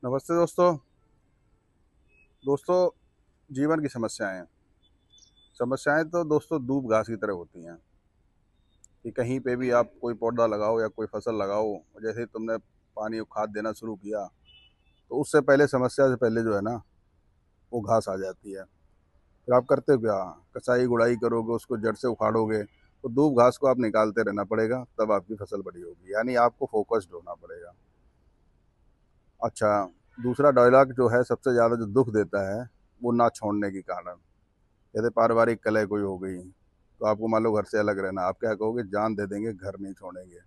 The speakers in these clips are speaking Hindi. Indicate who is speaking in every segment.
Speaker 1: नमस्ते दोस्तों। दोस्तों, जीवन की समस्याएं समस्याएं तो दोस्तों दूब घास की तरह होती हैं कि कहीं पे भी आप कोई पौधा लगाओ या कोई फसल लगाओ, जैसे ही तुमने पानी और खाद देना शुरू किया तो उससे पहले समस्या से पहले जो है ना, वो घास आ जाती है। फिर आप करते हो क्या? कसाई गुड़ाई करोगे, उसको जड़ से उखाड़ोगे, तो दूब घास को आप निकालते रहना पड़ेगा, तब आपकी फसल बड़ी होगी। यानी आपको फोकस्ड होना पड़ेगा। अच्छा, दूसरा डायलॉग जो है सबसे ज़्यादा जो दुख देता है, वो ना छोड़ने के कारण। जैसे पारिवारिक कलह कोई हो गई, तो आपको मान लो घर से अलग रहना, आप क्या कहोगे? जान दे देंगे, घर नहीं छोड़ेंगे।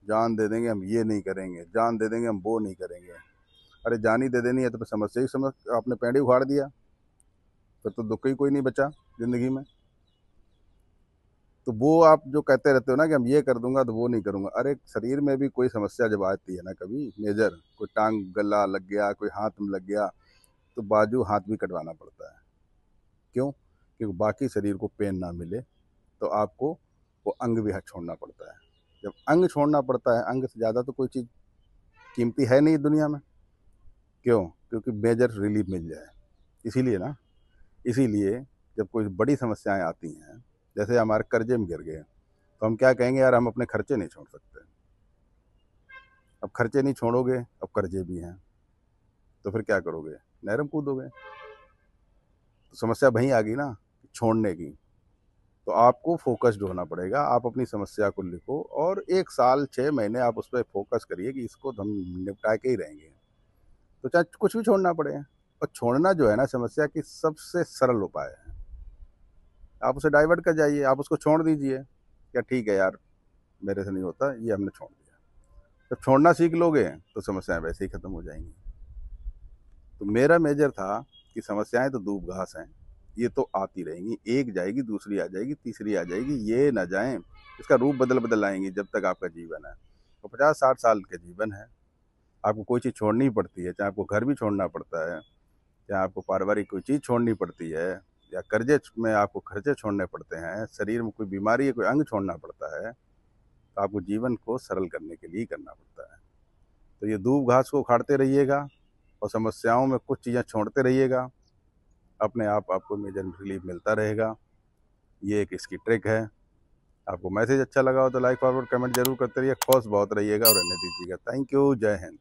Speaker 1: जान दे देंगे, हम ये नहीं करेंगे। जान दे देंगे, हम वो नहीं करेंगे। अरे जान ही दे देनी है तो फिर समस्या ही समझ, आपने पेड़ ही उखाड़ दिया, फिर तो दुख ही कोई नहीं बचा जिंदगी में। तो वो आप जो कहते रहते हो ना कि हम ये कर दूंगा तो वो नहीं करूंगा, अरे शरीर में भी कोई समस्या जब आती है ना, कभी मेजर, कोई टांग गला लग गया, कोई हाथ में लग गया, तो बाजू हाथ भी कटवाना पड़ता है। क्यों? क्योंकि बाकी शरीर को पेन ना मिले, तो आपको वो अंग भी छोड़ना पड़ता है। जब अंग छोड़ना पड़ता है, अंग से ज़्यादा तो कोई चीज़ कीमती है नहीं दुनिया में। क्यों? क्योंकि मेजर रिलीफ मिल जाए, इसीलिए ना। इसीलिए जब कोई बड़ी समस्याएं आती हैं, जैसे हमारे कर्जे में गिर गए, तो हम क्या कहेंगे? यार हम अपने खर्चे नहीं छोड़ सकते। अब खर्चे नहीं छोड़ोगे, अब कर्जे भी हैं, तो फिर क्या करोगे? नहर में कूदोगे। तो समस्या वहीं आ गई ना, छोड़ने की। तो आपको फोकस्ड होना पड़ेगा। आप अपनी समस्या को लिखो और 1 साल 6 महीने आप उस पर फोकस करिए कि इसको हम निपटा के ही रहेंगे। तो चाहे कुछ भी छोड़ना पड़े। और छोड़ना जो है ना, समस्या की सबसे सरल उपाय है। आप उसे डाइवर्ट कर जाइए, आप उसको छोड़ दीजिए। क्या ठीक है यार, मेरे से नहीं होता, ये हमने छोड़ दिया। जब छोड़ना सीख लोगे तो समस्याएं वैसे ही खत्म हो जाएंगी। तो मेरा मेजर था कि समस्याएं तो दूब घास हैं, ये तो आती रहेंगी, एक जाएगी, दूसरी आ जाएगी, तीसरी आ जाएगी, ये ना जाएं। इसका रूप बदल बदल आएंगी जब तक आपका जीवन है। तो 50-60 साल का जीवन है, आपको कोई चीज़ छोड़नी पड़ती है, चाहे आपको घर भी छोड़ना पड़ता है, चाहे आपको पारिवारिक कोई चीज़ छोड़नी पड़ती है, या कर्जे में आपको खर्चे छोड़ने पड़ते हैं, शरीर में कोई बीमारी है, कोई अंग छोड़ना पड़ता है, तो आपको जीवन को सरल करने के लिए ही करना पड़ता है। तो ये दूब घास को उखाड़ते रहिएगा और समस्याओं में कुछ चीज़ें छोड़ते रहिएगा, अपने आप आपको मेजर रिलीफ मिलता रहेगा। ये एक इसकी ट्रिक है। आपको मैसेज अच्छा लगा हो तो लाइक फॉरवर्ड कमेंट जरूर करते रहिए। खुश बहुत रहिएगा और रहने दीजिएगा। Thank you. जय हिंद।